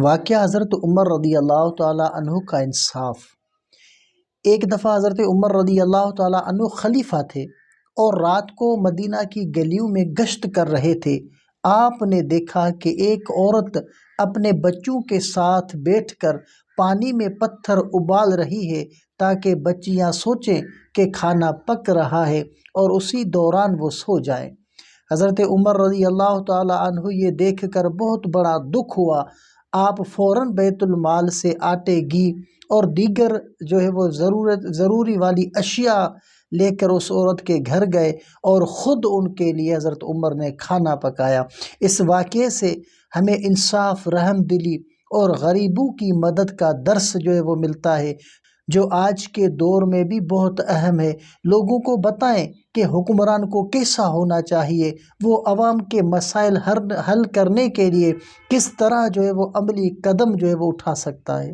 واقعہ حضرت عمر رضی اللہ تعالیٰ عنہ کا انصاف۔ ایک دفعہ حضرت عمر رضی اللہ تعالیٰ عنہ خلیفہ تھے اور رات کو مدینہ کی گلیوں میں گشت کر رہے تھے۔ آپ نے دیکھا کہ ایک عورت اپنے بچوں کے ساتھ بیٹھ کر پانی میں پتھر ابال رہی ہے تاکہ بچیاں سوچیں کہ کھانا پک رہا ہے اور اسی دوران وہ سو جائیں۔ حضرت عمر رضی اللہ تعالیٰ عنہ یہ دیکھ کر بہت بڑا دکھ ہوا۔ آپ فوراً بیت المال سے آٹے، گھی اور دیگر وہ ضروری والی اشیاء لے کر اس عورت کے گھر گئے اور خود ان کے لیے حضرت عمر نے کھانا پکایا۔ اس واقعے سے ہمیں انصاف، رحم دلی اور غریبوں کی مدد کا درس وہ ملتا ہے، جو آج کے دور میں بھی بہت اہم ہے۔ لوگوں کو بتائیں کہ حکمران کو کیسا ہونا چاہیے، وہ عوام کے مسائل حل کرنے کے لیے کس طرح وہ عملی قدم وہ اٹھا سکتا ہے۔